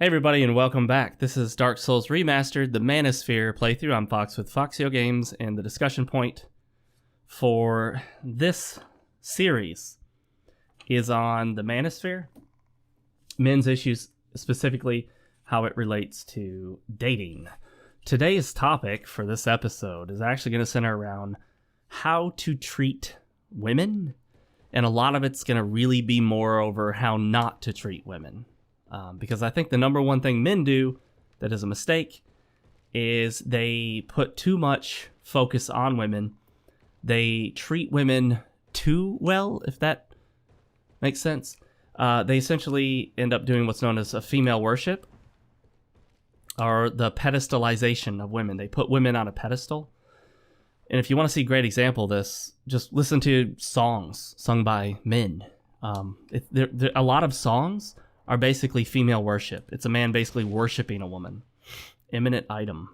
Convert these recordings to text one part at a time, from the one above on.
Hey everybody and welcome back. This is Dark Souls Remastered, the Manosphere playthrough. I'm Fox with FoxeoGames, and the discussion point for this series is on the Manosphere, men's issues, specifically how it relates to dating. Today's topic for this episode is actually going to center around how to treat women, and a lot of it's going to really be more over how not to treat women. Because I think the number one thing men do that is a mistake is they put too much focus on women. They treat women too well, if that makes sense. They essentially end up doing what's known as a female worship, or the pedestalization of women. They put women on a pedestal. And if you want to see a great example of this, just listen to songs sung by men. A lot of songs are basically female worship. It's a man basically worshiping a woman. Eminent item.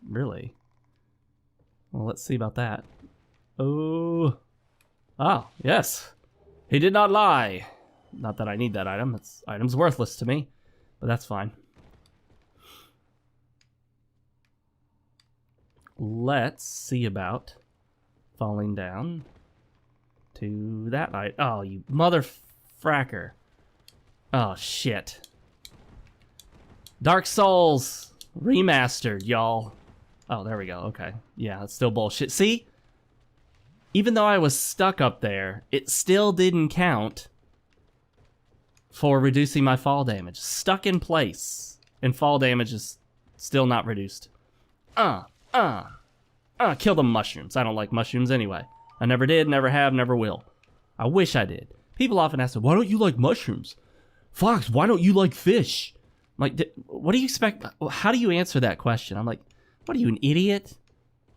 Really? Well, let's see about that. Oh, yes. He did not lie. Not that I need that item. Item's worthless to me, but that's fine. Let's see about falling down to that item. Oh, you mother fracker. Oh, shit. Dark Souls Remastered, y'all. Oh, there we go. Okay. Yeah, it's still bullshit. See? Even though I was stuck up there, it still didn't count for reducing my fall damage. Stuck in place, and fall damage is still not reduced. Kill the mushrooms. I don't like mushrooms anyway. I never did, never have, never will. I wish I did. People often ask me, why don't you like mushrooms? Fox, why don't you like fish? I'm like, what do you expect? How do you answer that question? I'm like, what are you, an idiot?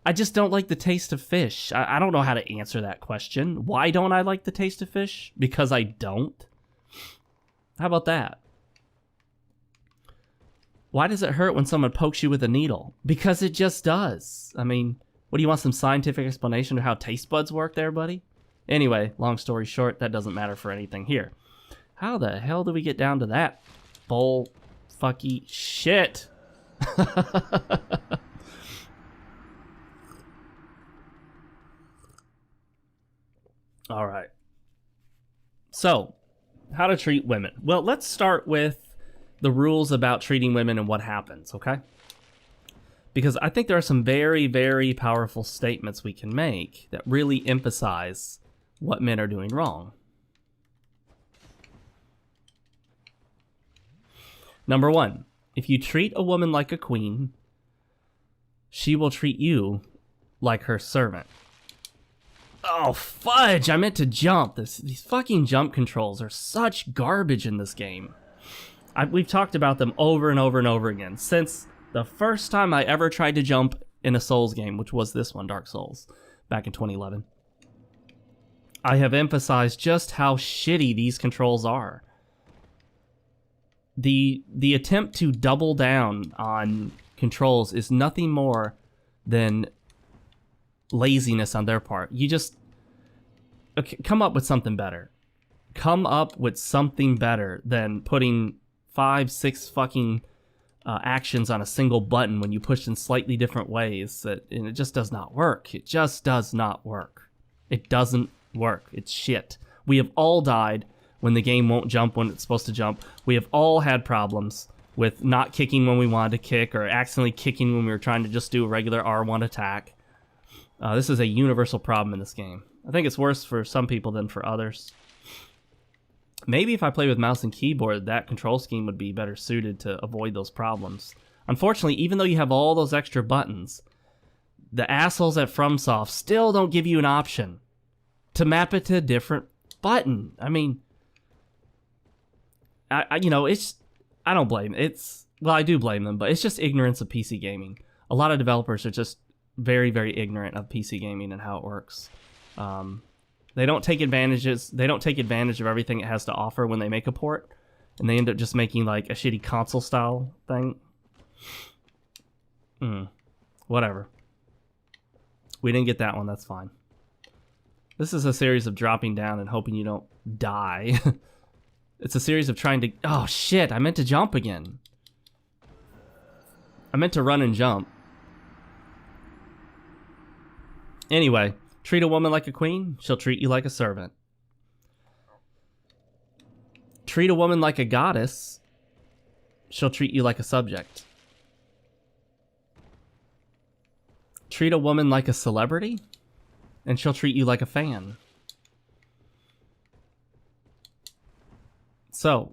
I just don't like the taste of fish. I don't know how to answer that question. Why don't I like the taste of fish? Because I don't? How about that? Why does it hurt when someone pokes you with a needle? Because it just does. I mean, what do you want, some scientific explanation of how taste buds work there, buddy? Anyway, long story short, that doesn't matter for anything here. How the hell do we get down to that bull fucky shit? All right. So, how to treat women. Well, let's start with the rules about treating women and what happens, okay? Because I think there are some very, very powerful statements we can make that really emphasize what men are doing wrong. Number one, if you treat a woman like a queen, she will treat you like her servant. Oh, fudge! I meant to jump. These fucking jump controls are such garbage in this game. We've talked about them over and over and over again since the first time I ever tried to jump in a Souls game, which was this one, Dark Souls, back in 2011. I have emphasized just how shitty these controls are. The attempt to double down on controls is nothing more than laziness on their part. You just come up with something better. Come up with something better than putting 5-6 fucking actions on a single button when you push in slightly different ways. And it just does not work. It just does not work. It doesn't work. It's shit. We have all died when the game won't jump when it's supposed to jump. We have all had problems with not kicking when we wanted to kick, or accidentally kicking when we were trying to just do a regular R1 attack. This is a universal problem in this game. I think it's worse for some people than for others. Maybe if I play with mouse and keyboard, that control scheme would be better suited to avoid those problems. Unfortunately, even though you have all those extra buttons, the assholes at FromSoft still don't give you an option to map it to a different button. I mean, I don't blame it. Well, I do blame them, but it's just ignorance of PC gaming. A lot of developers are just very, very ignorant of PC gaming and how it works. They don't take advantage of everything it has to offer when they make a port, and they end up just making like a shitty console style thing. Whatever. We didn't get that one, that's fine. This is a series of dropping down and hoping you don't die. It's a series of trying to... Oh, shit. I meant to jump again. I meant to run and jump. Anyway, treat a woman like a queen, she'll treat you like a servant. Treat a woman like a goddess, she'll treat you like a subject. Treat a woman like a celebrity, and she'll treat you like a fan. So,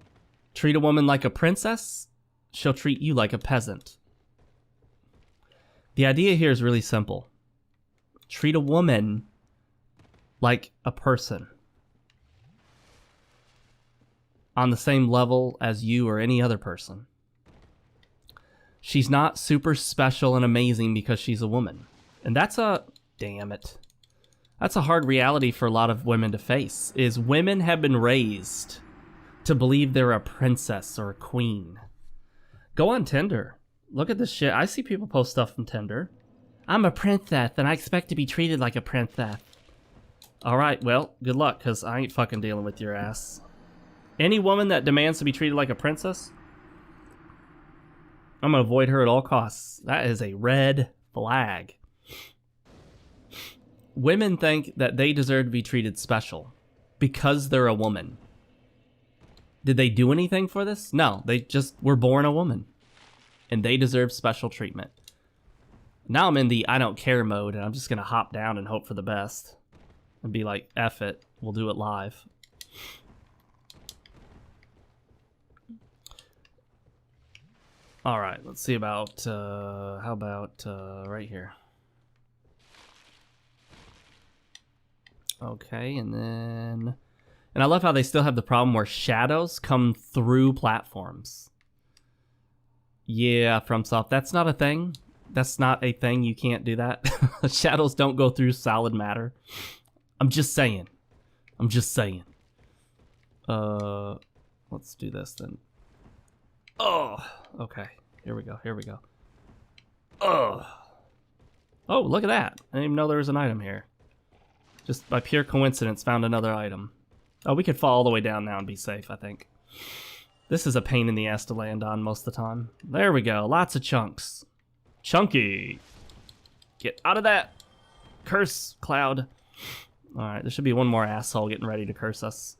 treat a woman like a princess, she'll treat you like a peasant. The idea here is really simple. Treat a woman like a person. On the same level as you or any other person. She's not super special and amazing because she's a woman. And that's a... Damn it. That's a hard reality for a lot of women to face, is women have been raised to believe they're a princess or a queen. Go on Tinder. Look at this shit. I see people post stuff from Tinder. I'm a princess and I expect to be treated like a princess. Alright, well, good luck, because I ain't fucking dealing with your ass. Any woman that demands to be treated like a princess, I'm gonna avoid her at all costs. That is a red flag. Women think that they deserve to be treated special because they're a woman. Did they do anything for this? No, they just were born a woman. And they deserve special treatment. Now I'm in the I don't care mode, and I'm just gonna hop down and hope for the best. And be like, F it, we'll do it live. Alright, let's see about, how about right here. Okay, and then... And I love how they still have the problem where shadows come through platforms. Yeah, FromSoft, that's not a thing. That's not a thing, you can't do that. Shadows don't go through solid matter. I'm just saying. I'm just saying. Let's do this then. Oh, okay. Here we go, here we go. Oh, look at that. I didn't even know there was an item here. Just by pure coincidence, found another item. Oh, we could fall all the way down now and be safe, I think. This is a pain in the ass to land on most of the time. There we go, lots of chunks. Chunky! Get out of that! Curse cloud. Alright, there should be one more asshole getting ready to curse us.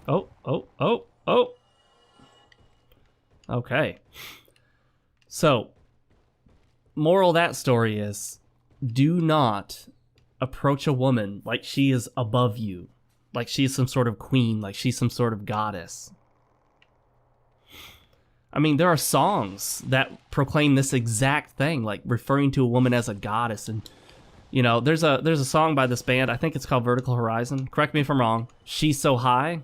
Oh. Okay. So, moral of that story is, do not approach a woman like she is above you. Like she's some sort of queen, like she's some sort of goddess. I mean, there are songs that proclaim this exact thing, like referring to a woman as a goddess. And, you know, there's a song by this band, I think it's called Vertical Horizon. Correct me if I'm wrong. She's so high.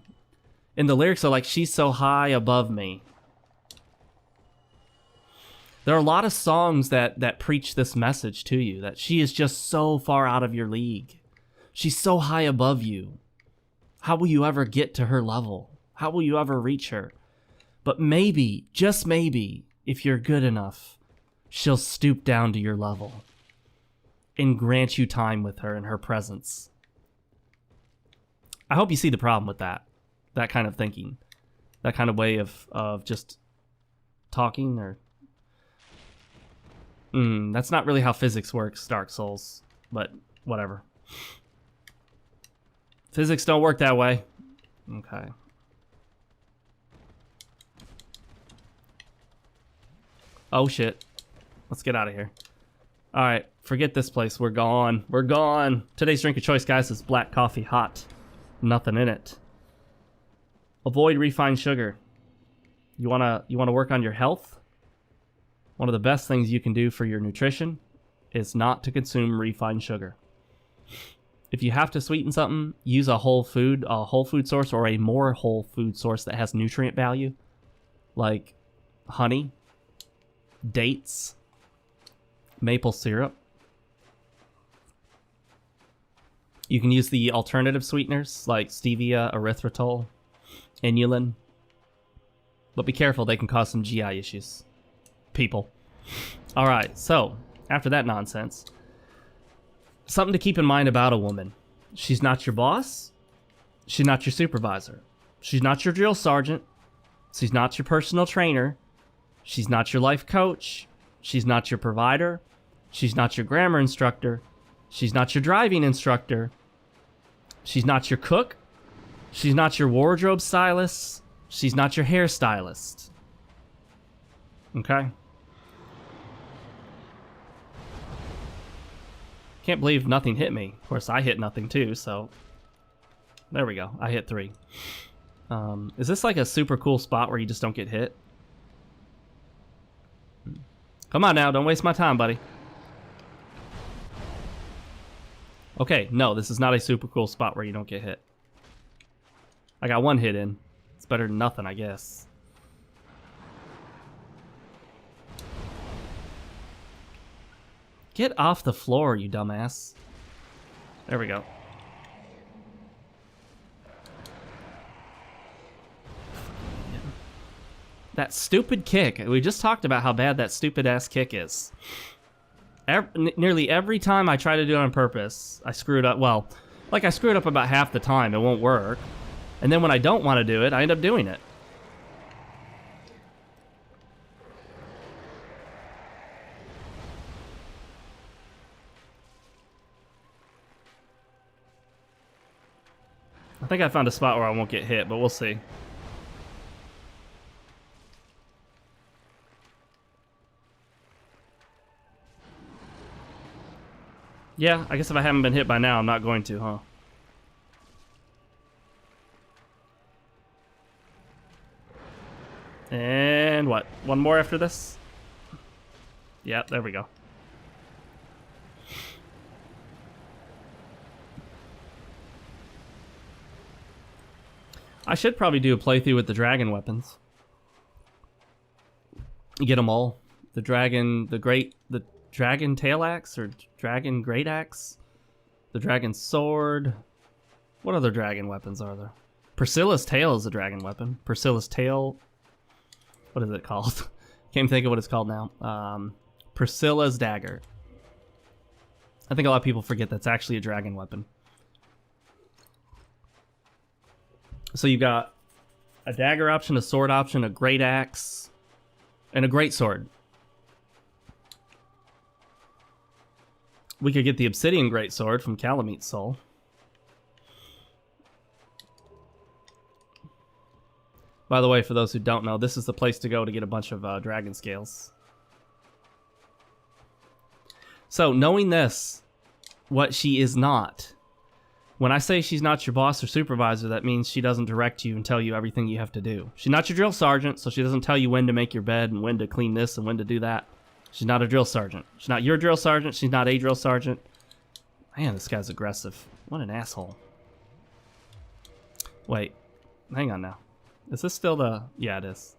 And the lyrics are like, she's so high above me. There are a lot of songs that preach this message to you, that she is just so far out of your league. She's so high above you. How will you ever get to her level? How will you ever reach her? But maybe, just maybe, if you're good enough, she'll stoop down to your level and grant you time with her in her presence. I hope you see the problem with that kind of thinking, that kind of way of just talking. Or that's not really how physics works, Dark Souls, but whatever. Physics don't work that way. Okay. Oh shit. Let's get out of here. Alright, forget this place. We're gone. We're gone. Today's drink of choice, guys, is black coffee hot. Nothing in it. Avoid refined sugar. You wanna work on your health? One of the best things you can do for your nutrition is not to consume refined sugar. If you have to sweeten something, use a whole food source, or a more whole food source that has nutrient value, like honey, dates, maple syrup. You can use the alternative sweeteners like stevia, erythritol, inulin. But be careful, they can cause some GI issues. People. Alright, so, after that nonsense, something to keep in mind about a woman. She's not your boss. She's not your supervisor. She's not your drill sergeant. She's not your personal trainer. She's not your life coach. She's not your provider. She's not your grammar instructor. She's not your driving instructor. She's not your cook. She's not your wardrobe stylist. She's not your hairstylist. Okay? Can't believe nothing hit me. Of course, I hit nothing too, so... There we go. I hit 3. Is this like a super cool spot where you just don't get hit? Come on now, don't waste my time, buddy. Okay, no, this is not a super cool spot where you don't get hit. I got 1 hit in. It's better than nothing, I guess. Get off the floor, you dumbass. There we go. That stupid kick. We just talked about how bad that stupid ass kick is. Nearly every time I try to do it on purpose, I screw it up. Well, like I screw it up about half the time. It won't work. And then when I don't want to do it, I end up doing it. I think I found a spot where I won't get hit, but we'll see. Yeah, I guess if I haven't been hit by now, I'm not going to, huh? And what? 1 more after this? Yeah, there we go. I should probably do a playthrough with the dragon weapons. You get them all. The dragon tail axe or dragon great axe, the dragon sword. What other dragon weapons are there? Priscilla's tail is a dragon weapon. Priscilla's tail. What is it called? Can't think of what it's called now. Priscilla's dagger. I think a lot of people forget that's actually a dragon weapon. So you've got a dagger option, a sword option, a great axe, and a great sword. We could get the obsidian greatsword from Calamete's Soul. By the way, for those who don't know, this is the place to go to get a bunch of dragon scales. So, knowing this, what she is not. When I say she's not your boss or supervisor, that means she doesn't direct you and tell you everything you have to do. She's not your drill sergeant, so she doesn't tell you when to make your bed and when to clean this and when to do that. She's not a drill sergeant. She's not your drill sergeant. She's not a drill sergeant. Man, this guy's aggressive. What an asshole. Wait. Hang on now. Is this still the... Yeah, it is.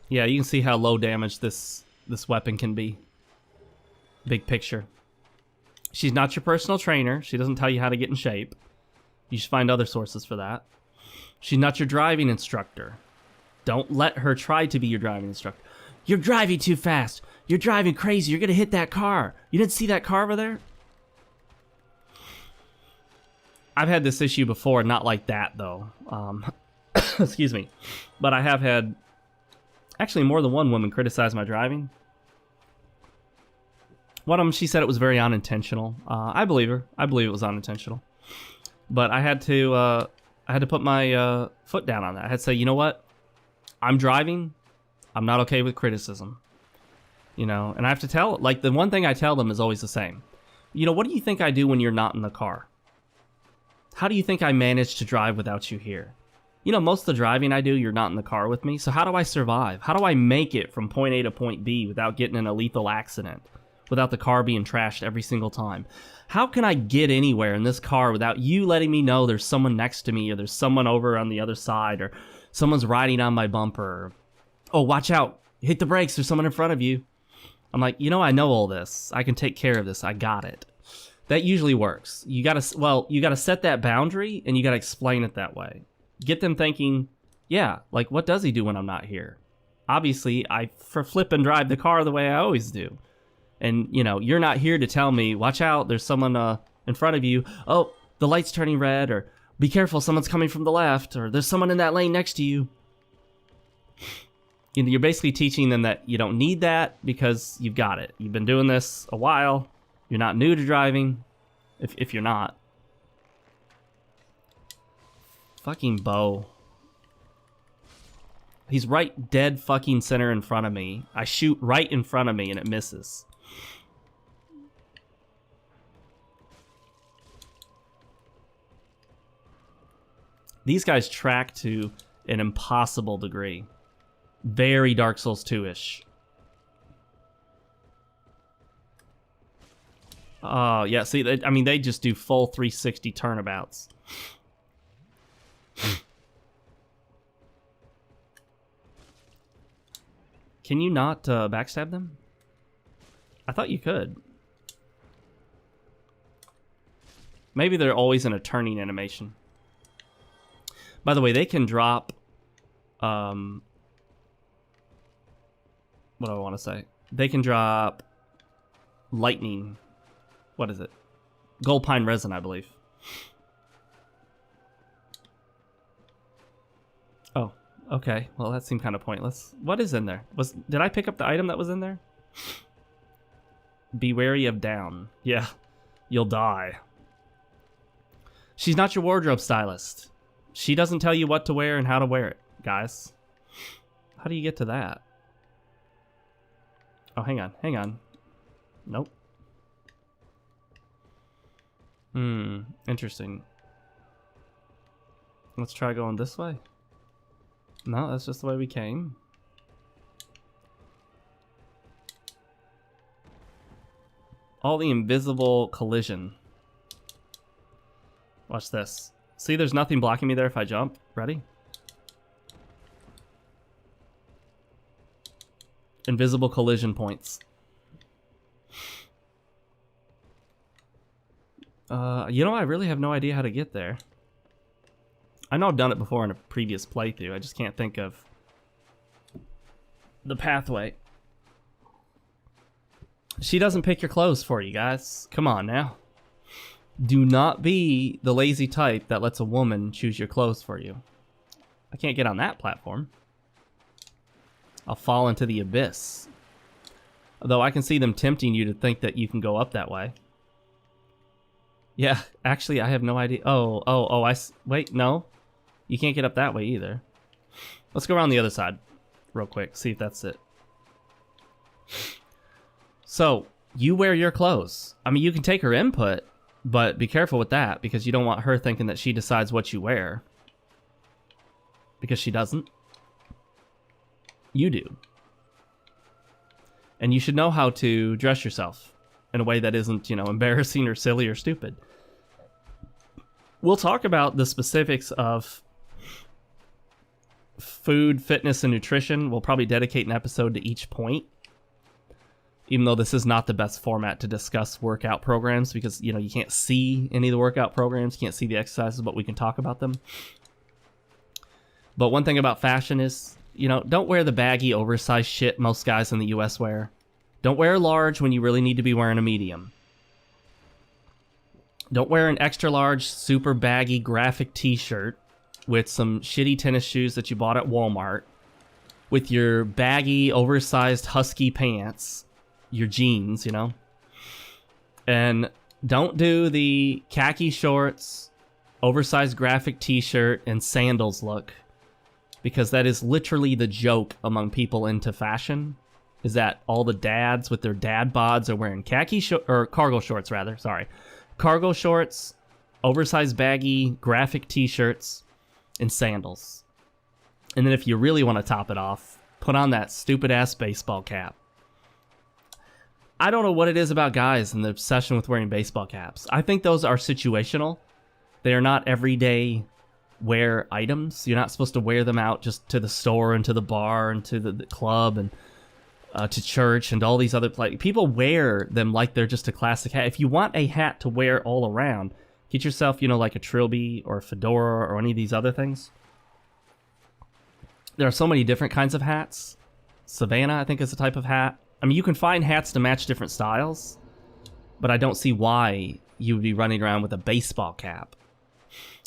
Yeah, you can see how low damage this weapon can be. Big picture. She's not your personal trainer. She doesn't tell you how to get in shape. You should find other sources for that. She's not your driving instructor. Don't let her try to be your driving instructor. You're driving too fast. You're driving crazy. You're going to hit that car. You didn't see that car over there? I've had this issue before, not like that, though. Excuse me. But I have had actually more than one woman criticize my driving. One of them, she said it was very unintentional. I believe her. I believe it was unintentional. But I had to put my foot down on that. I had to say, you know what? I'm driving. I'm not okay with criticism. You know, and I have to tell, like, the one thing I tell them is always the same. You know, what do you think I do when you're not in the car? How do you think I manage to drive without you here? You know, most of the driving I do, you're not in the car with me. So how do I survive? How do I make it from point A to point B without getting in a lethal accident? Without the car being trashed every single time? How can I get anywhere in this car without you letting me know there's someone next to me, or there's someone over on the other side, or someone's riding on my bumper? Or, oh, watch out. Hit the brakes. There's someone in front of you. I'm like, you know, I know all this. I can take care of this. I got it. That usually works. You gotta set that boundary, and you gotta explain it that way. Get them thinking, yeah, like, what does he do when I'm not here? obviously I flip and drive the car the way I always do. And, you know, you're not here to tell me, watch out, there's someone in front of you. Oh, the light's turning red, or be careful, someone's coming from the left, or there's someone in that lane next to you. You're basically teaching them that you don't need that because you've got it. You've been doing this a while. You're not new to driving, if you're not. Fucking Bo. He's right dead fucking center in front of me. I shoot right in front of me and it misses. These guys track to an impossible degree. Very Dark Souls 2-ish. Oh, yeah, see, I mean, they just do full 360 turnabouts. Can you not backstab them? I thought you could. Maybe they're always in a turning animation. By the way, they can drop... what do I want to say? They can drop lightning. What is it? Gold pine resin, I believe. Oh, okay. Well, that seemed kind of pointless. What is in there? Did I pick up the item that was in there? Be wary of down. Yeah, you'll die. She's not your wardrobe stylist. She doesn't tell you what to wear and how to wear it, guys. How do you get to that? Oh, hang on, hang on. Nope. Interesting. Let's try going this way. No, that's just the way we came. All the invisible collision. Watch this. See, there's nothing blocking me there if I jump. Ready? Invisible collision points. You know, I really have no idea how to get there. I know I've done it before in a previous playthrough. I just can't think of the pathway. She doesn't pick your clothes for you, guys. Come on now. Do not be the lazy type that lets a woman choose your clothes for you. I can't get on that platform. I'll fall into the abyss. Although I can see them tempting you to think that you can go up that way. Yeah, actually, I have no idea. Wait, no. You can't get up that way either. Let's go around the other side real quick, see if that's it. So, you wear your clothes. I mean, you can take her input, but be careful with that, because you don't want her thinking that she decides what you wear. Because she doesn't. You do. And you should know how to dress yourself in a way that isn't, you know, embarrassing or silly or stupid. We'll talk about the specifics of food, fitness, and nutrition. We'll probably dedicate an episode to each point. Even though this is not the best format to discuss workout programs, because, you know, you can't see any of the workout programs, you can't see the exercises, but we can talk about them. But one thing about fashion is, you know, don't wear the baggy, oversized shit most guys in the US wear. Don't wear a large when you really need to be wearing a medium. Don't wear an extra large, super baggy graphic t-shirt with some shitty tennis shoes that you bought at Walmart, with your baggy, oversized husky pants, your jeans, you know. And don't do the khaki shorts, oversized graphic t-shirt, and sandals look. Because that is literally the joke among people into fashion, is that all the dads with their dad bods are wearing cargo shorts, rather, sorry. Cargo shorts, oversized baggy graphic t-shirts, and sandals. And then if you really want to top it off, put on that stupid-ass baseball cap. I don't know what it is about guys and the obsession with wearing baseball caps. I think those are situational. They are not everyday wear items. You're not supposed to wear them out just to the store and to the bar and to the club and to church and all these other places. People wear them like they're just a classic hat. If you want a hat to wear all around, get yourself, you know, like a trilby or a fedora or any of these other things. There are so many different kinds of hats. Savannah, I think, is a type of hat. I mean, you can find hats to match different styles, but I don't see why you would be running around with a baseball cap.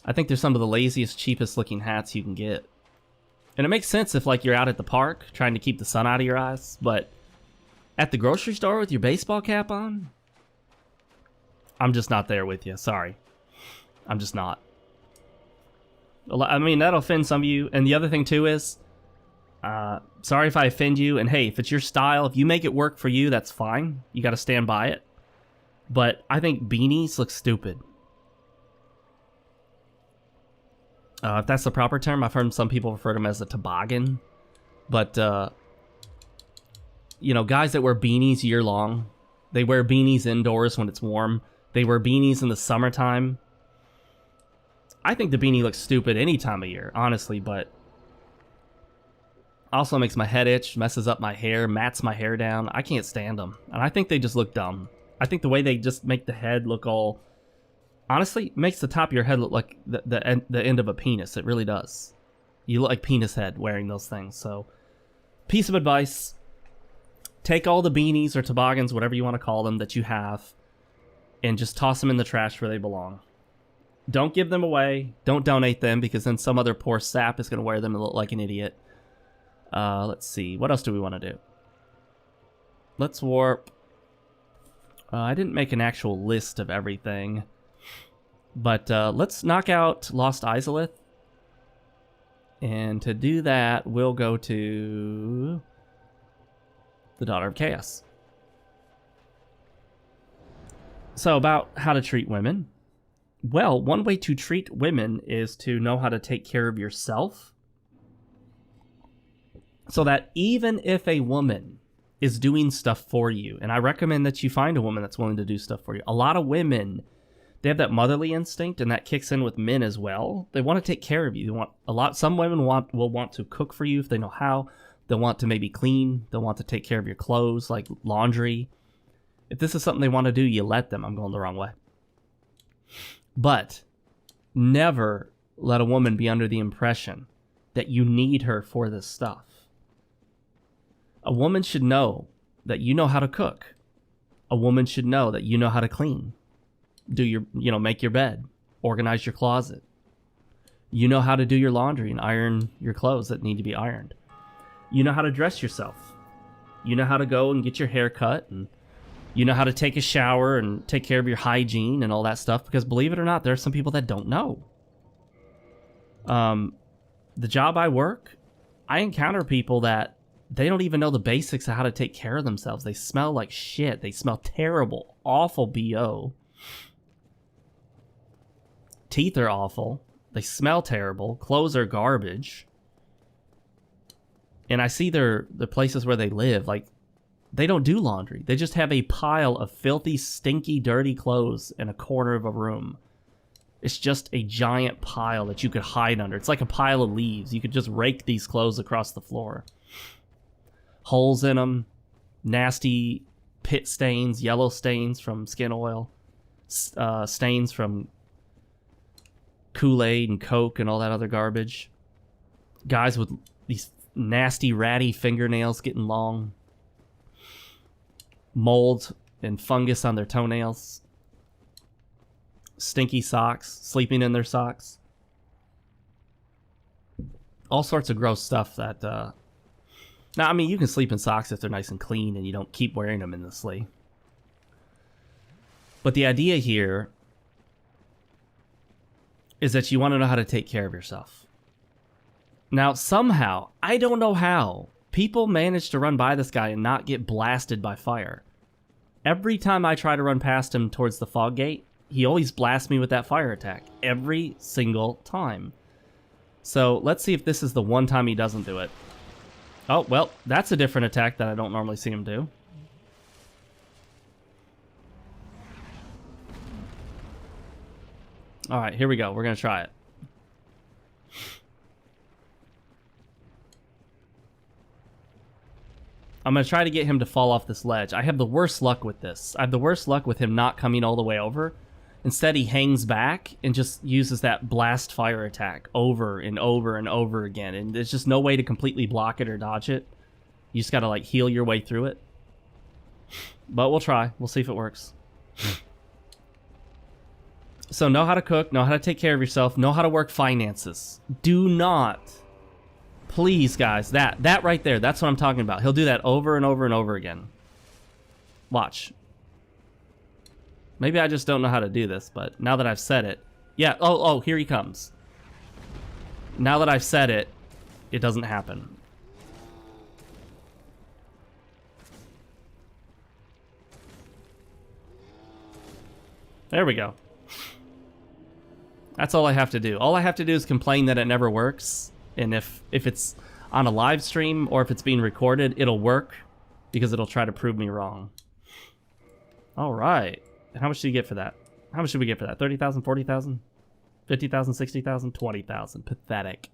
I think they're some of the laziest, cheapest looking hats you can get. And it makes sense if, like, you're out at the park trying to keep the sun out of your eyes, but at the grocery store with your baseball cap on? I'm just not there with you. Sorry. I'm just not. I mean, that'll offend some of you. And the other thing, too, is... sorry if I offend you. And hey, if it's your style, if you make it work for you, that's fine. You gotta stand by it. But I think beanies look stupid. If that's the proper term, I've heard some people refer to them as a toboggan. But, you know, guys that wear beanies year long, they wear beanies indoors when it's warm. They wear beanies in the summertime. I think the beanie looks stupid any time of year, honestly, but also makes my head itch, messes up my hair, mats my hair down. I can't stand them. And I think they just look dumb. I think the way they just make the head look all... Honestly, makes the top of your head look like the end of a penis. It really does. You look like penis head wearing those things. So, piece of advice. Take all the beanies or toboggans, whatever you want to call them, that you have, and just toss them in the trash where they belong. Don't give them away. Don't donate them, because then some other poor sap is going to wear them and look like an idiot. Let's see. What else do we want to do? Let's warp. I didn't make an actual list of everything. But let's knock out Lost Izalith. And to do that, we'll go to the Daughter of Chaos. So about how to treat women. Well, one way to treat women is to know how to take care of yourself. So that even if a woman is doing stuff for you, and I recommend that you find a woman that's willing to do stuff for you. A lot of women... They have that motherly instinct, and that kicks in with men as well. They want to take care of you. They want some women will want to cook for you if they know how. They'll want to maybe clean. They'll want to take care of your clothes, like laundry. If this is something they want to do, you let them. I'm going the wrong way. But never let a woman be under the impression that you need her for this stuff. A woman should know that you know how to cook. A woman should know that you know how to clean. Make your bed, organize your closet. You know how to do your laundry and iron your clothes that need to be ironed. You know how to dress yourself. You know how to go and get your hair cut, and you know how to take a shower and take care of your hygiene and all that stuff, because believe it or not, there are some people that don't know. The job I work, I encounter people that they don't even know the basics of how to take care of themselves. They smell like shit. They smell terrible, awful BO. Teeth are awful. They smell terrible. Clothes are garbage. And I see the places where they live, like, they don't do laundry. They just have a pile of filthy, stinky, dirty clothes in a corner of a room. It's just a giant pile that you could hide under. It's like a pile of leaves. You could just rake these clothes across the floor. Holes in them. Nasty pit stains, yellow stains from skin oil. Stains from Kool-Aid and Coke and all that other garbage. Guys with these nasty, ratty fingernails getting long. Mold and fungus on their toenails. Stinky socks, sleeping in their socks. All sorts of gross stuff that... Now, I mean, you can sleep in socks if they're nice and clean and you don't keep wearing them endlessly. But the idea here is that you want to know how to take care of yourself. Now, somehow, I don't know how, people manage to run by this guy and not get blasted by fire. Every time I try to run past him towards the fog gate, he always blasts me with that fire attack. Every single time. So, let's see if this is the one time he doesn't do it. Oh, well, that's a different attack that I don't normally see him do. Alright, here we go. We're going to try it. I'm going to try to get him to fall off this ledge. I have the worst luck with this. I have the worst luck with him not coming all the way over. Instead, he hangs back and just uses that blast fire attack over and over and over again. And there's just no way to completely block it or dodge it. You just gotta, like, heal your way through it. But we'll try. We'll see if it works. So know how to cook, know how to take care of yourself, know how to work finances. Do not, please, guys, that right there, that's what I'm talking about. He'll do that over and over and over again. Watch. Maybe I just don't know how to do this, but now that I've said it, yeah, oh, here he comes. Now that I've said it, it doesn't happen. There we go. That's all I have to do. All I have to do is complain that it never works. And if it's on a live stream or if it's being recorded, it'll work because it'll try to prove me wrong. All right. How much do you get for that? How much should we get for that? 30,000, 40,000, 50,000, 60,000, 20,000. Pathetic.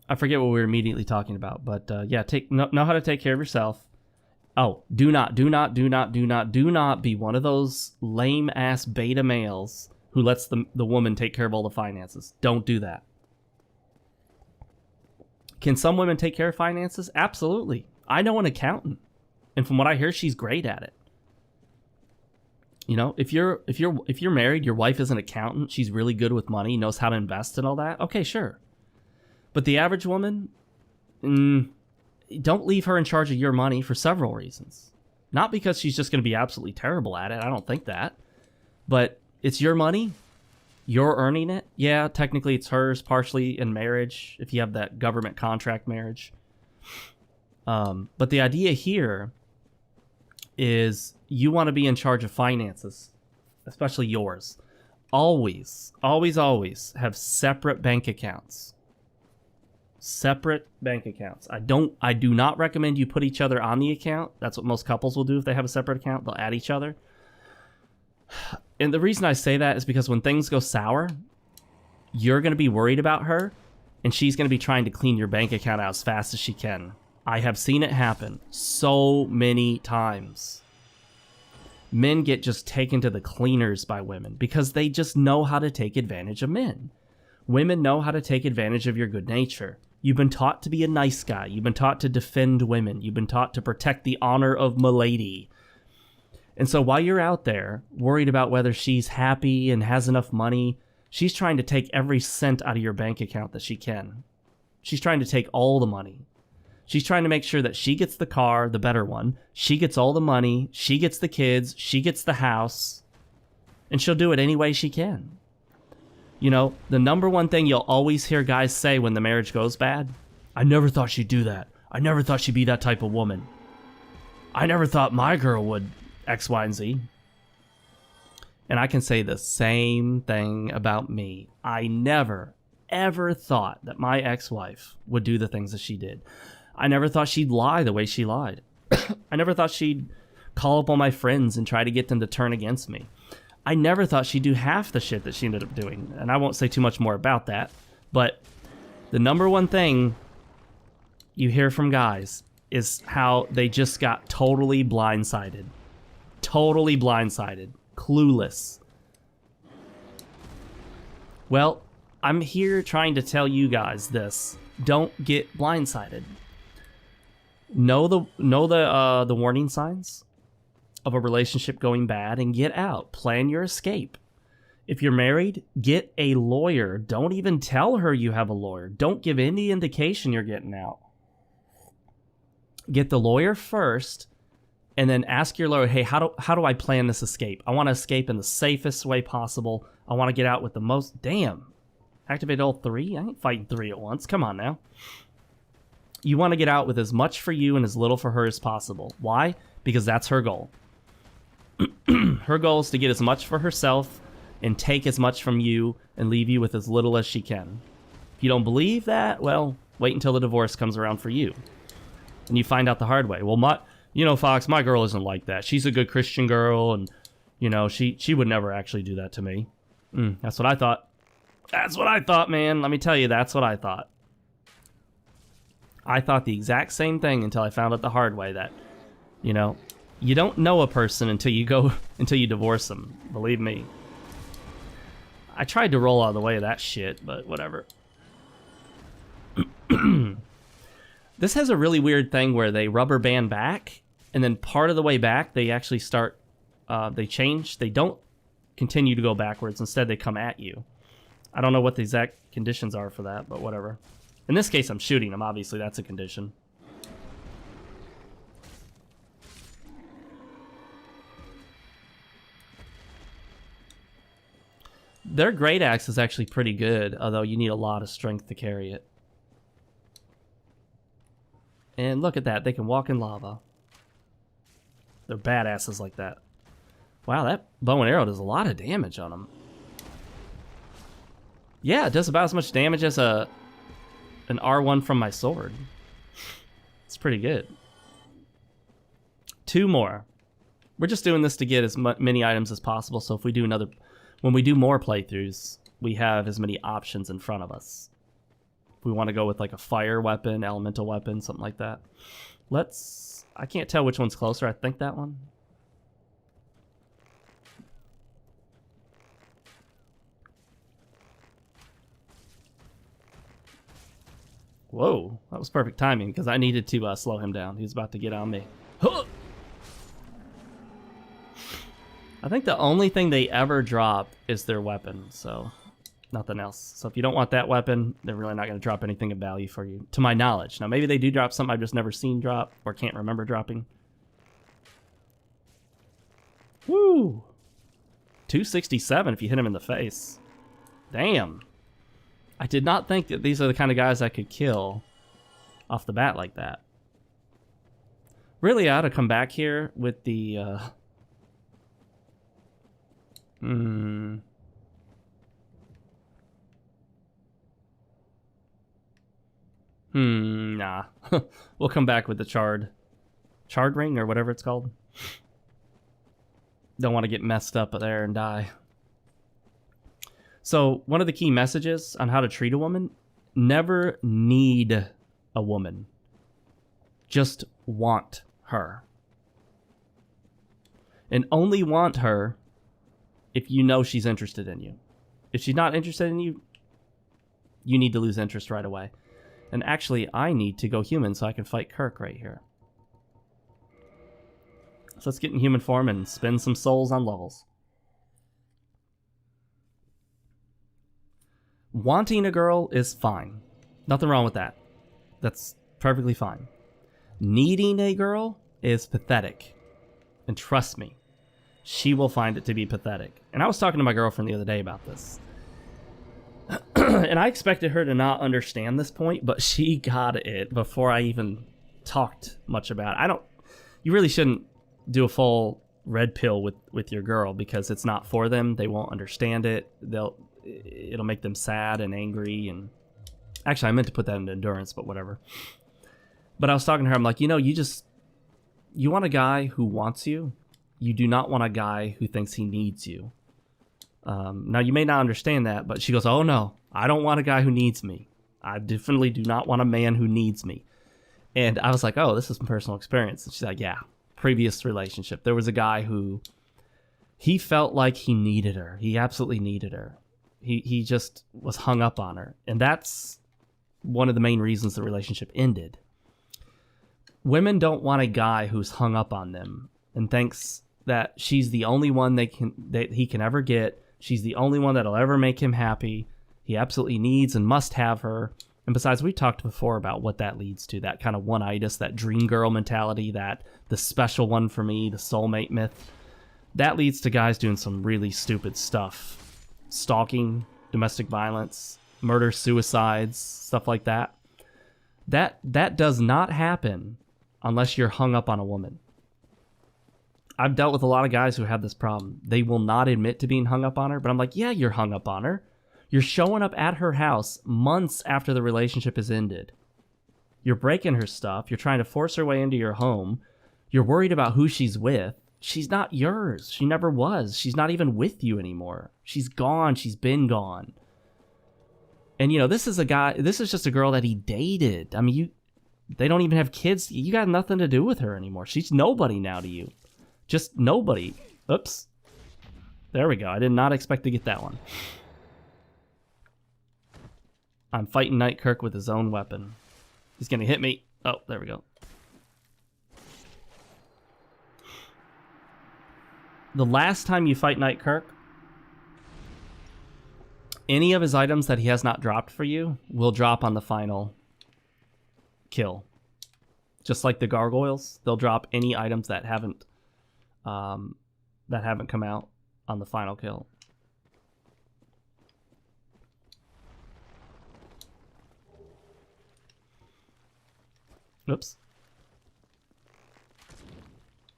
I forget what we were immediately talking about, but yeah, know how to take care of yourself. Oh, do not be one of those lame-ass beta males who lets the woman take care of all the finances. Don't do that. Can some women take care of finances? Absolutely. I know an accountant, and from what I hear, she's great at it. You know, if you're married, your wife is an accountant, she's really good with money, knows how to invest and all that. Okay, sure. But the average woman, don't leave her in charge of your money for several reasons. Not because she's just going to be absolutely terrible at it. I don't think that. But it's your money. You're earning it. Yeah, technically it's hers, partially in marriage, if you have that government contract marriage. But the idea here is you want to be in charge of finances, especially yours. Always, always, always have separate bank accounts. Separate bank accounts. I do not recommend you put each other on the account. That's what most couples will do if they have a separate account. They'll add each other. And the reason I say that is because when things go sour, you're going to be worried about her, and she's going to be trying to clean your bank account out as fast as she can. I have seen it happen so many times. Men get just taken to the cleaners by women because they just know how to take advantage of men. Women know how to take advantage of your good nature. You've been taught to be a nice guy. You've been taught to defend women. You've been taught to protect the honor of milady. And so while you're out there worried about whether she's happy and has enough money, she's trying to take every cent out of your bank account that she can. She's trying to take all the money. She's trying to make sure that she gets the car, the better one. She gets all the money. She gets the kids. She gets the house. And she'll do it any way she can. You know, the number one thing you'll always hear guys say when the marriage goes bad, I never thought she'd do that. I never thought she'd be that type of woman. I never thought my girl would X, Y, and Z. And I can say the same thing about me. I never, ever thought that my ex-wife would do the things that she did. I never thought she'd lie the way she lied. I never thought she'd call up all my friends and try to get them to turn against me. I never thought she'd do half the shit that she ended up doing. And I won't say too much more about that. But the number one thing you hear from guys is how they just got totally blindsided. Totally blindsided. Clueless. Well, I'm here trying to tell you guys this. Don't get blindsided. Know the warning signs of a relationship going bad and get out. Plan your escape. If you're married, get a lawyer. Don't even tell her you have a lawyer. Don't give any indication you're getting out. Get the lawyer first and then ask your lawyer, hey, how do I plan this escape? I want to escape in the safest way possible. I want to get out with the most... Damn. Activate all three? I ain't fighting three at once. Come on now. You want to get out with as much for you and as little for her as possible. Why? Because that's her goal. Her goal is to get as much for herself and take as much from you and leave you with as little as she can. If you don't believe that, well, wait until the divorce comes around for you. And you find out the hard way. Well, Fox, my girl isn't like that. She's a good Christian girl, and, she would never actually do that to me. That's what I thought. That's what I thought, man. Let me tell you, that's what I thought. I thought the exact same thing until I found out the hard way that, you don't know a person until you divorce them. Believe me. I tried to roll out of the way of that shit, but whatever. This has a really weird thing where they rubber band back, and then part of the way back, they actually start, they change. They don't continue to go backwards. Instead, they come at you. I don't know what the exact conditions are for that, but whatever. In this case, I'm shooting them. Obviously, that's a condition. Their great axe is actually pretty good, although you need a lot of strength to carry it. And look at that, they can walk in lava. They're badasses like that. Wow, that bow and arrow does a lot of damage on them. Yeah, it does about as much damage as an R1 from my sword. It's pretty good. 2 more. We're just doing this to get as many items as possible, so if we do when we do more playthroughs, we have as many options in front of us. If we want to go with like a fire weapon, elemental weapon, something like that. I can't tell which one's closer. I think that one. Whoa, that was perfect timing because I needed to slow him down. He was about to get on me. Huh! I think the only thing they ever drop is their weapon, so nothing else. So if you don't want that weapon, they're really not going to drop anything of value for you, to my knowledge. Now, maybe they do drop something I've just never seen drop or can't remember dropping. Woo! 267 if you hit him in the face. Damn. I did not think that these are the kind of guys I could kill off the bat like that. Really, I ought to come back here with the... Nah. We'll come back with the charred ring or whatever it's called. Don't want to get messed up there and die. So one of the key messages on how to treat a woman: never need a woman. Just want her. And only want her if you know she's interested in you. If she's not interested in you, you need to lose interest right away. And actually, I need to go human so I can fight Kirk right here. So let's get in human form and spend some souls on levels. Wanting a girl is fine. Nothing wrong with that. That's perfectly fine. Needing a girl is pathetic. And trust me, she will find it to be pathetic. And I was talking to my girlfriend the other day about this. And I expected her to not understand this point, but she got it before I even talked much about it. You really shouldn't do a full red pill with your girl because it's not for them. They won't understand it. It'll make them sad and angry. And actually, I meant to put that in endurance, but whatever. But I was talking to her. I'm like, you want a guy who wants you. You do not want a guy who thinks he needs you. Now, you may not understand that, but she goes, oh, no, I don't want a guy who needs me. I definitely do not want a man who needs me. And I was like, oh, this is some personal experience. And she's like, yeah, previous relationship. There was a guy who, he felt like he needed her. He absolutely needed her. He just was hung up on her. And that's one of the main reasons the relationship ended. Women don't want a guy who's hung up on them and thinks that she's the only one that he can ever get. She's the only one that'll ever make him happy. He absolutely needs and must have her. And besides, we talked before about what that leads to, that kind of one-itis, that dream girl mentality, that the special one for me, the soulmate myth. That leads to guys doing some really stupid stuff. Stalking, domestic violence, murder, suicides, stuff like that. That does not happen unless you're hung up on a woman. I've dealt with a lot of guys who have this problem. They will not admit to being hung up on her, but I'm like, yeah, you're hung up on her. You're showing up at her house months after the relationship has ended. You're breaking her stuff. You're trying to force her way into your home. You're worried about who she's with. She's not yours. She never was. She's not even with you anymore. She's gone. She's been gone. And, this is just a girl that he dated. I mean, they don't even have kids. You got nothing to do with her anymore. She's nobody now to you. Just nobody. Oops. There we go. I did not expect to get that one. I'm fighting Night Kirk with his own weapon. He's gonna hit me. Oh, there we go. The last time you fight Knight Kirk, any of his items that he has not dropped for you will drop on the final kill. Just like the gargoyles, they'll drop any items that haven't come out on the final kill. Oops.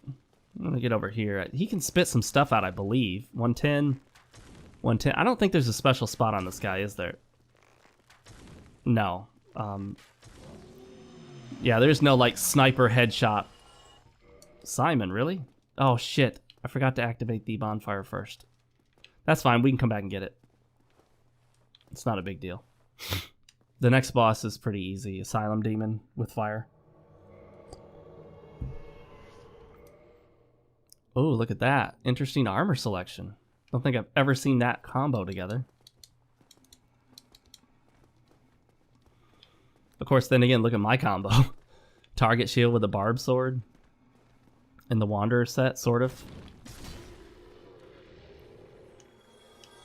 I'm gonna get over here. He can spit some stuff out, I believe. 110. 110. I don't think there's a special spot on this guy, is there? No. Yeah, there's no, like, sniper headshot. Simon, really? Oh, shit. I forgot to activate the bonfire first. That's fine. We can come back and get it. It's not a big deal. The next boss is pretty easy. Asylum Demon with fire. Oh, look at that. Interesting armor selection. Don't think I've ever seen that combo together. Of course, then again, look at my combo. Target shield with a barb sword. And the Wanderer set, sort of.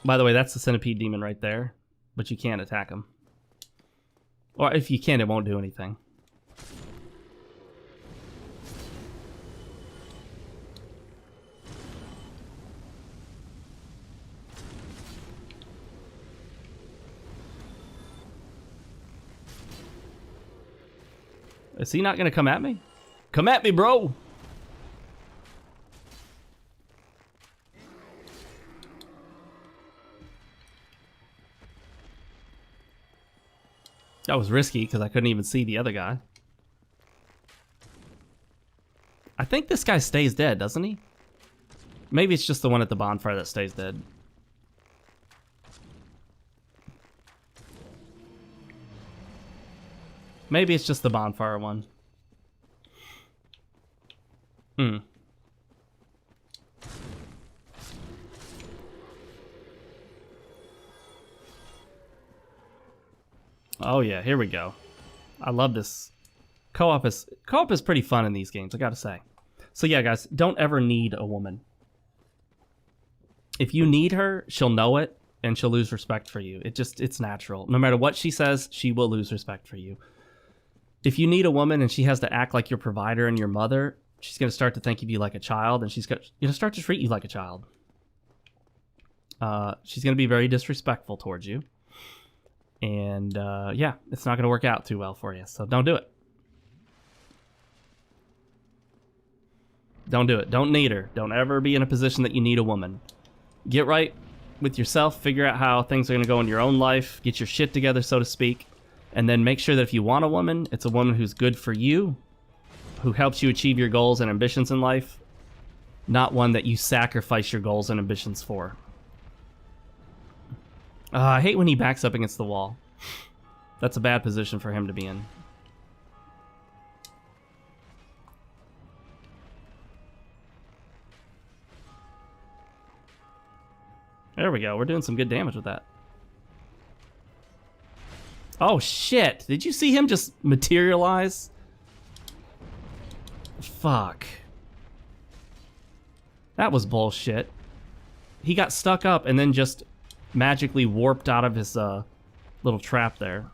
By the way, that's the Centipede Demon right there. But you can't attack him. Or if you can, it won't do anything. Is he not gonna come at me? Come at me, bro! That was risky because I couldn't even see the other guy. I think this guy stays dead, doesn't he? Maybe it's just the one at the bonfire that stays dead. Maybe it's just the bonfire one. Oh yeah, here we go. I love this. Co-op is pretty fun in these games, I gotta say. So yeah, guys, don't ever need a woman. If you need her, she'll know it, and she'll lose respect for you. It's natural. No matter what she says, she will lose respect for you. If you need a woman and she has to act like your provider and your mother, she's going to start to think of you like a child, and she's going to start to treat you like a child. She's going to be very disrespectful towards you. And yeah, it's not going to work out too well for you, so don't do it. Don't do it. Don't need her. Don't ever be in a position that you need a woman. Get right with yourself. Figure out how things are going to go in your own life. Get your shit together, so to speak. And then make sure that if you want a woman, it's a woman who's good for you, who helps you achieve your goals and ambitions in life, not one that you sacrifice your goals and ambitions for. I hate when he backs up against the wall. That's a bad position for him to be in. There we go. We're doing some good damage with that. Oh, shit. Did you see him just materialize? Fuck. That was bullshit. He got stuck up and then just magically warped out of his little trap there.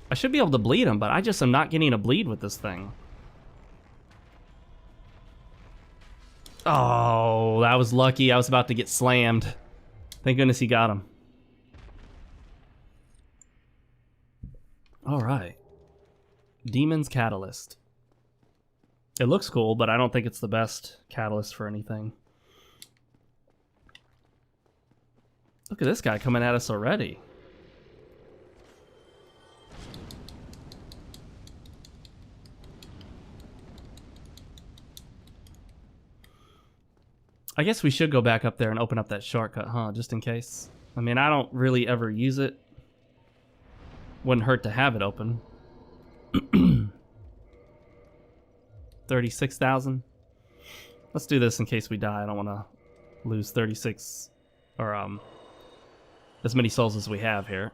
I should be able to bleed him, but I just am not getting a bleed with this thing. Oh, that was lucky. I was about to get slammed. Thank goodness he got him. Alright. Demon's Catalyst. It looks cool, but I don't think it's the best catalyst for anything. Look at this guy coming at us already. I guess we should go back up there and open up that shortcut, huh? Just in case. I mean, I don't really ever use it. Wouldn't hurt to have it open. 36,000. Let's do this in case we die. I don't want to lose 36 or as many souls as we have here.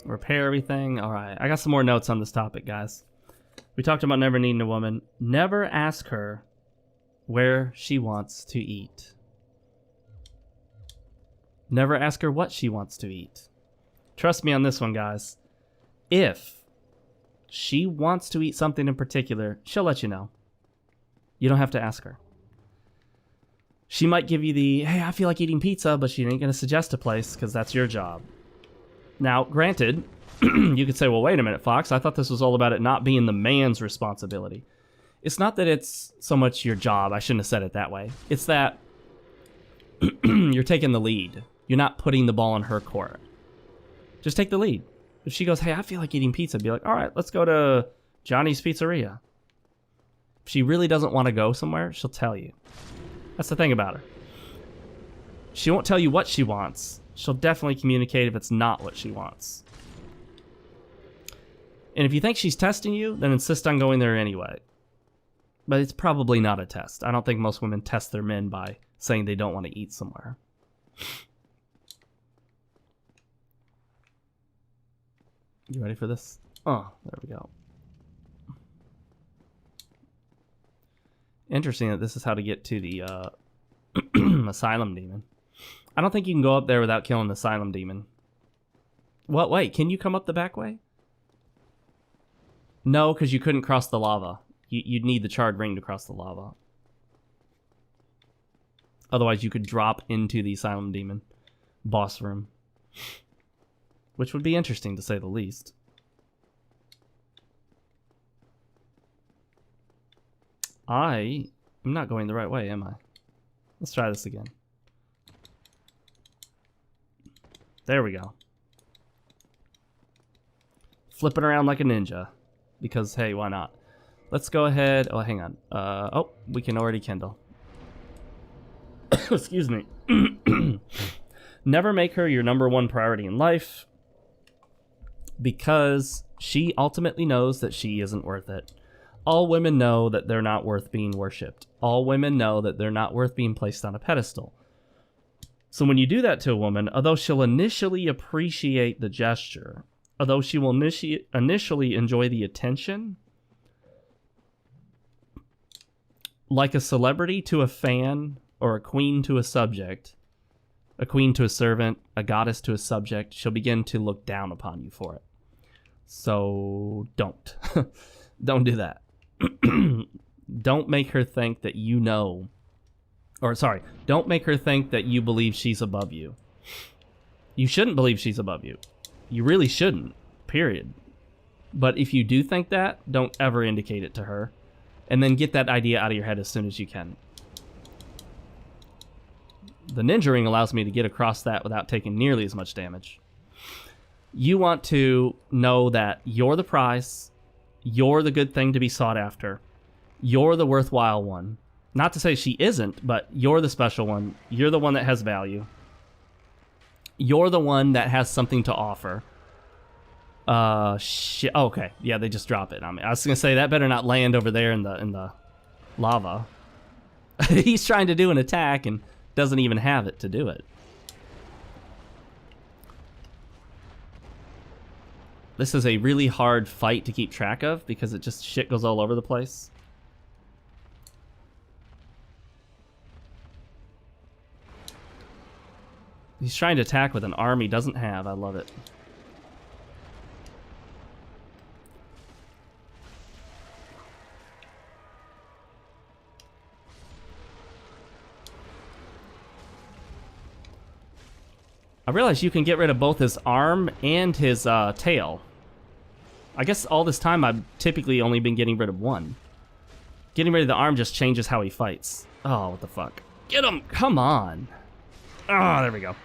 Repair everything. All right, I got some more notes on this topic, guys. We talked about never needing a woman. Never ask her where she wants to eat. Never ask her what she wants to eat. Trust me on this one, guys. If she wants to eat something in particular, she'll let you know. You don't have to ask her. She might give you the, hey, I feel like eating pizza, but she ain't going to suggest a place because that's your job. Now, granted, you could say, well, wait a minute, Fox. I thought this was all about it not being the man's responsibility. It's not that it's so much your job. I shouldn't have said it that way. It's that you're taking the lead. You're not putting the ball in her court. Just take the lead. If she goes, hey, I feel like eating pizza, be like, all right, let's go to Johnny's Pizzeria. If she really doesn't want to go somewhere, she'll tell you. That's the thing about her. She won't tell you what she wants. She'll definitely communicate if it's not what she wants. And if you think she's testing you, then insist on going there anyway. But it's probably not a test. I don't think most women test their men by saying they don't want to eat somewhere. You ready for this? Oh, there we go. Interesting that this is how to get to the Asylum Demon. I don't think you can go up there without killing the Asylum Demon. What? Wait, can you come up the back way? No, because you couldn't cross the lava. You'd need the charred ring to cross the lava. Otherwise, you could drop into the Asylum Demon boss room. Which would be interesting, to say the least. I'm not going the right way, am I? Let's try this again. There we go. Flipping around like a ninja. Because, hey, why not? Let's go ahead. Oh, hang on. Oh, we can already kindle. Excuse me. Never make her your #1 priority in life. Because she ultimately knows that she isn't worth it. All women know that they're not worth being worshipped. All women know that they're not worth being placed on a pedestal. So when you do that to a woman, although she'll initially appreciate the gesture, although she will initially enjoy the attention, like a celebrity to a fan or a queen to a subject, a queen to a servant, a goddess to a subject, she'll begin to look down upon you for it. So don't. Don't do that. Don't make her think that you know, or sorry, don't make her think that you believe she's above you. You shouldn't believe she's above you. You really shouldn't, period. But if you do think that, don't ever indicate it to her. And then get that idea out of your head as soon as you can. The ninja ring allows me to get across that without taking nearly as much damage. You want to know that you're the prize, you're the good thing to be sought after, you're the worthwhile one. Not to say she isn't, but you're the special one. You're the one that has value. You're the one that has something to offer. Shit. Oh, okay. Yeah, they just drop it on me. I was gonna say that better not land over there in the lava. He's trying to do an attack and doesn't even have it to do it. This is a really hard fight to keep track of because it just shit goes all over the place. He's trying to attack with an arm he doesn't have. I love it. I realize you can get rid of both his arm and his tail. I guess all this time I've typically only been getting rid of one. Getting rid of the arm just changes how he fights. Oh, what the fuck. Get him! Come on! Oh, there we go.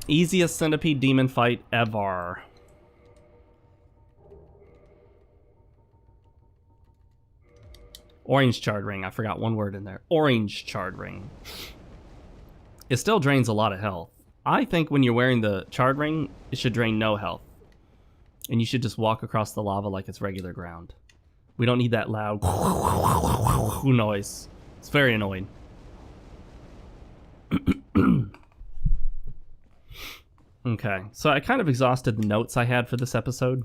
Easiest centipede demon fight ever. Orange charred ring. I forgot one word in there. Orange charred ring. It still drains a lot of health. I think when you're wearing the charred ring, it should drain no health. And you should just walk across the lava like it's regular ground. We don't need that loud noise. It's very annoying. Okay, so I kind of exhausted the notes I had for this episode.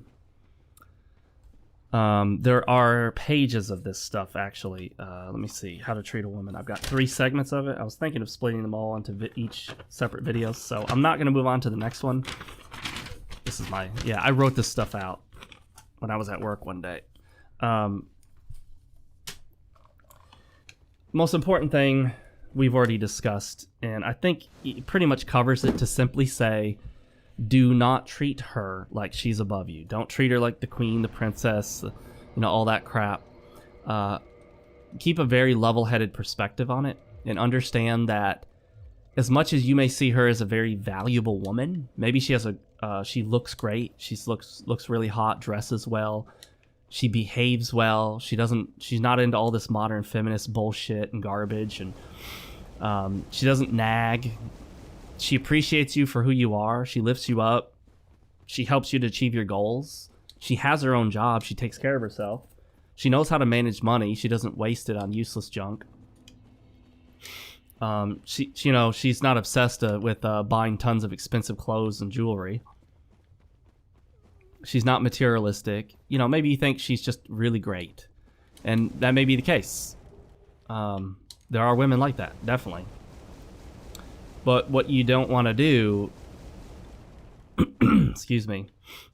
There are pages of this stuff, actually. Let me see. How to treat a woman. I've got 3 segments of it. I was thinking of splitting them all into each separate videos, so I'm not going to move on to the next one. This is my... Yeah, I wrote this stuff out when I was at work one day. Most important thing we've already discussed, and I think it pretty much covers it, to simply say, do not treat her like she's above you. Don't treat her like the queen, the princess, you know, all that crap. Keep a very level-headed perspective on it, and understand that as much as you may see her as a very valuable woman, maybe she has she looks great, she looks really hot, dresses well, she behaves well, she's not into all this modern feminist bullshit and garbage, and she doesn't nag. She appreciates you for who you are. She lifts you up. She helps you to achieve your goals. She has her own job. She takes care of herself. She knows how to manage money. She doesn't waste it on useless junk. You know, she's not obsessed with buying tons of expensive clothes and jewelry. She's not materialistic. You know, maybe you think she's just really great, and that may be the case. There are women like that, definitely. But what you don't want to do, excuse me,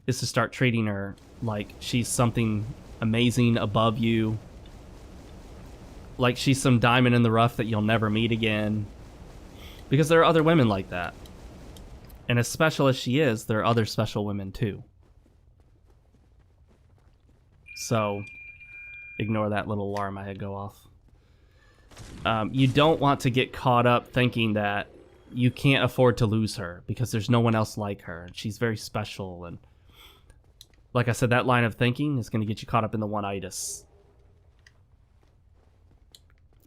is to start treating her like she's something amazing above you, like she's some diamond in the rough that you'll never meet again. Because there are other women like that. And as special as she is, there are other special women too. So, ignore that little alarm I had go off. You don't want to get caught up thinking that you can't afford to lose her because there's no one else like her. She's very special, and like I said, that line of thinking is going to get you caught up in the one-itis.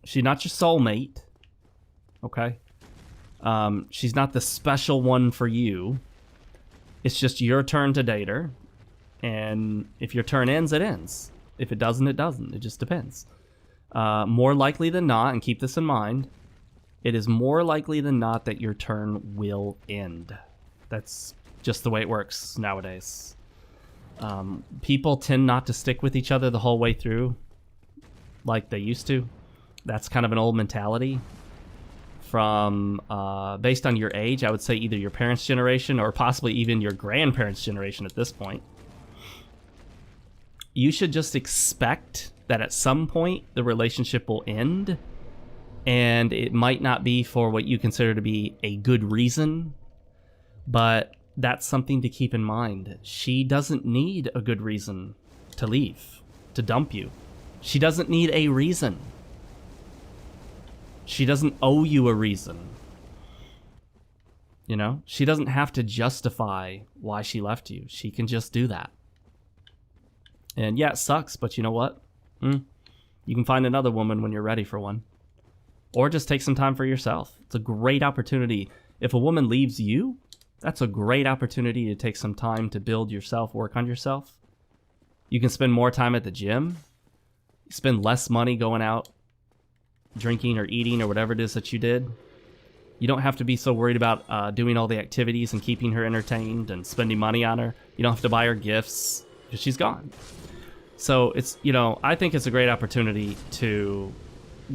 She's not your soulmate, okay? She's not the special one for you. It's just your turn to date her, and if your turn ends, it ends. If it doesn't, it doesn't. It just depends. More likely than not, and keep this in mind, it is more likely than not that your turn will end. That's just the way it works nowadays. People tend not to stick with each other the whole way through like they used to. That's kind of an old mentality. From, based on your age, I would say either your parents' generation or possibly even your grandparents' generation at this point. You should just expect that at some point the relationship will end. And it might not be for what you consider to be a good reason, but that's something to keep in mind. She doesn't need a good reason to leave, to dump you. She doesn't need a reason. She doesn't owe you a reason. You know, she doesn't have to justify why she left you. She can just do that. And yeah, it sucks, but you know what? You can find another woman when you're ready for one. Or just take some time for yourself. It's a great opportunity. If a woman leaves you, that's a great opportunity to take some time to build yourself, work on yourself. You can spend more time at the gym. Spend less money going out, drinking or eating or whatever it is that you did. You don't have to be so worried about doing all the activities and keeping her entertained and spending money on her. You don't have to buy her gifts because she's gone. So it's, you know, I think it's a great opportunity to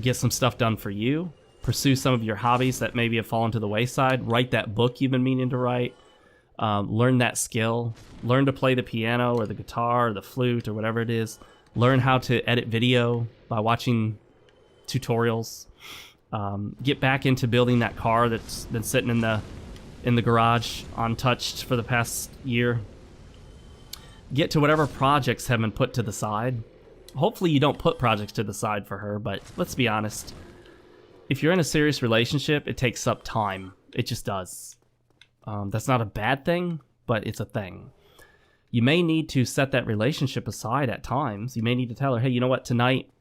get some stuff done for you, pursue some of your hobbies that maybe have fallen to the wayside, write that book you've been meaning to write, learn that skill, learn to play the piano or the guitar or the flute or whatever it is, learn how to edit video by watching tutorials, get back into building that car that's been sitting in the garage untouched for the past year, get to whatever projects have been put to the side. Hopefully you don't put projects to the side for her, but let's be honest. If you're in a serious relationship, it takes up time. It just does. That's not a bad thing, but it's a thing. You may need to set that relationship aside at times. You may need to tell her, hey, you know what, tonight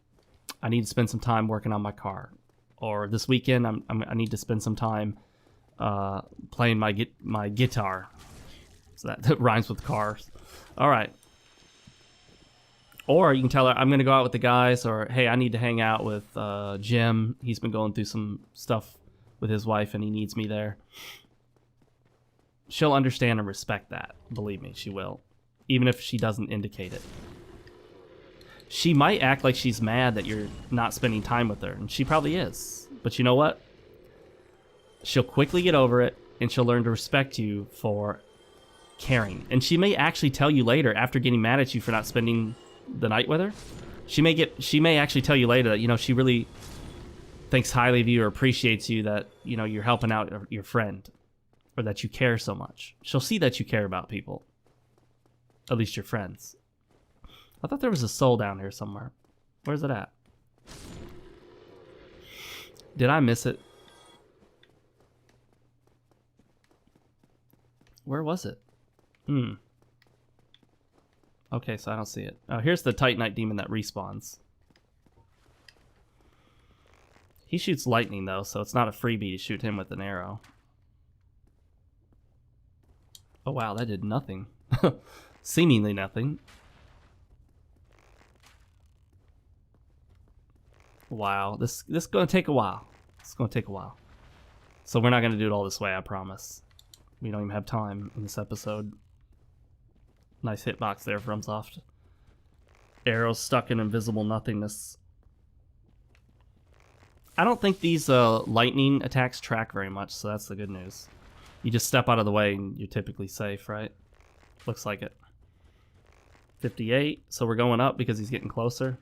I need to spend some time working on my car. Or this weekend I need to spend some time playing my guitar. So that rhymes with cars. All right. Or you can tell her, I'm going to go out with the guys, or, hey, I need to hang out with Jim. He's been going through some stuff with his wife, and he needs me there. She'll understand and respect that. Believe me, she will. Even if she doesn't indicate it. She might act like she's mad that you're not spending time with her, and she probably is. But you know what? She'll quickly get over it, and she'll learn to respect you for caring. And she may actually tell you later, after getting mad at you for not spending the night with her, she may actually tell you later that, you know, she really thinks highly of you or appreciates you, that, you know, you're helping out your friend, or that you care so much. She'll see that you care about people, at least your friends. I thought there was a soul down here somewhere. Where's it at? Did I miss it? Where was it? Okay, so I don't see it. Oh, here's the Titanite demon that respawns. He shoots lightning, though, so it's not a freebie to shoot him with an arrow. Oh, wow, that did nothing. Seemingly nothing. Wow, this is going to take a while. It's going to take a while. So we're not going to do it all this way, I promise. We don't even have time in this episode. Nice hitbox there from Soft. Arrows stuck in invisible nothingness. I don't think these lightning attacks track very much, so that's the good news. You just step out of the way and you're typically safe, right? Looks like it. 58, so we're going up because he's getting closer.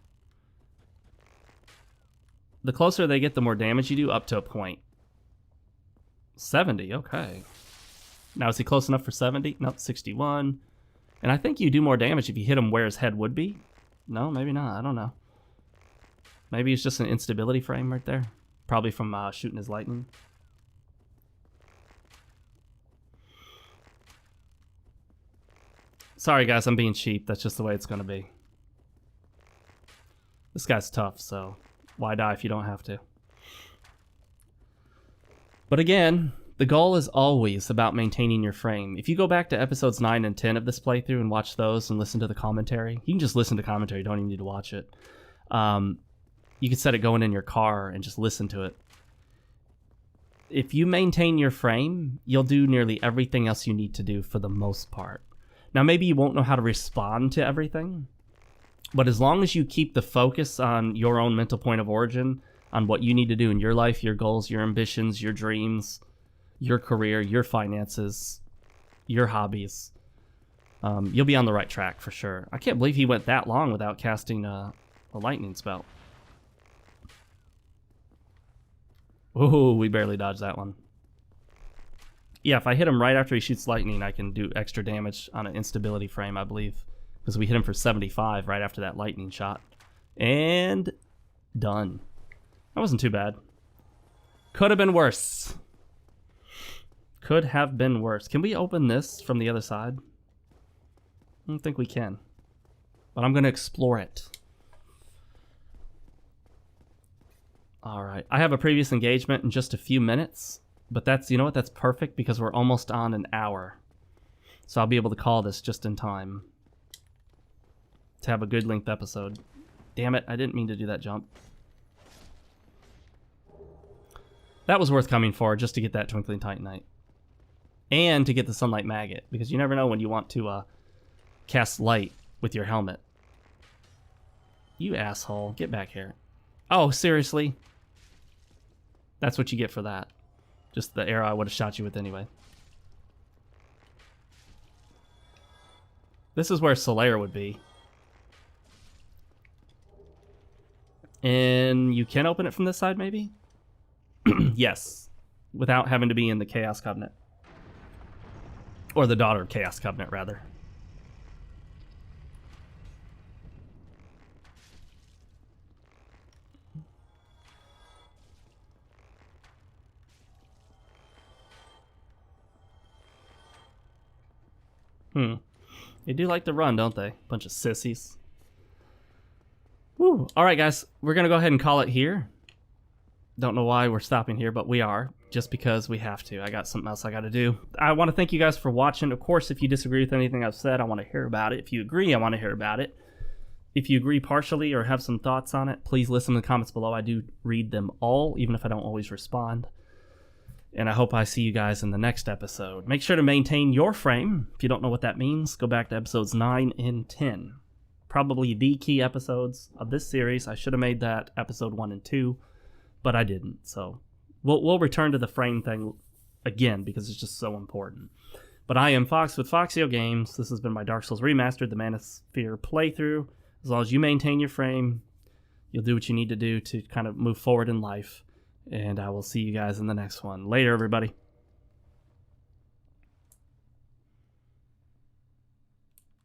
The closer they get, the more damage you do, up to a point. 70, okay. Now, is he close enough for 70? Nope, 61. And I think you do more damage if you hit him where his head would be. No, maybe not. I don't know. Maybe it's just an instability frame right there. Probably from shooting his lightning. Sorry, guys, I'm being cheap. That's just the way it's going to be. This guy's tough, so why die if you don't have to? But again, the goal is always about maintaining your frame. If you go back to episodes 9 and 10 of this playthrough and watch those and listen to the commentary, you can just listen to commentary. You don't even need to watch it. You can set it going in your car and just listen to it. If you maintain your frame, you'll do nearly everything else you need to do for the most part. Now, maybe you won't know how to respond to everything, but as long as you keep the focus on your own mental point of origin, on what you need to do in your life, your goals, your ambitions, your dreams, your career, your finances, your hobbies, you'll be on the right track for sure. I can't believe he went that long without casting a lightning spell. Oh, we barely dodged that one. Yeah, if I hit him right after he shoots lightning, I can do extra damage on an instability frame, I believe. Because we hit him for 75 right after that lightning shot. And done. That wasn't too bad. Could have been worse. Could have been worse. Can we open this from the other side? I don't think we can. But I'm going to explore it. Alright. I have a previous engagement in just a few minutes. But that's, you know what, that's perfect because we're almost on an hour. So I'll be able to call this just in time to have a good length episode. Damn it, I didn't mean to do that jump. That was worth coming for, just to get that Twinkling Titanite. And to get the Sunlight Maggot, because you never know when you want to cast light with your helmet. You asshole, get back here. Oh, seriously? That's what you get for that. Just the arrow I would have shot you with anyway. This is where Solaire would be. And you can open it from this side, maybe? Yes. Without having to be in the Chaos Covenant. Or the Daughter of Chaos Covenant, rather. They do like to run, don't they? Bunch of sissies. Woo. All right, guys. We're going to go ahead and call it here. Don't know why we're stopping here, but we are. Just because we have to. I got something else I got to do. I want to thank you guys for watching. Of course, if you disagree with anything I've said, I want to hear about it. If you agree, I want to hear about it. If you agree partially or have some thoughts on it, please listen to the comments below. I do read them all, even if I don't always respond. And I hope I see you guys in the next episode. Make sure to maintain your frame. If you don't know what that means, go back to episodes 9 and 10. Probably the key episodes of this series. I should have made that episode 1 and 2, but I didn't. So we'll return to the frame thing again because it's just so important. But I am Fox with FoxeoGames. This has been my Dark Souls Remastered, the Manosphere playthrough. As long as you maintain your frame, you'll do what you need to do to kind of move forward in life. And I will see you guys in the next one. Later, everybody.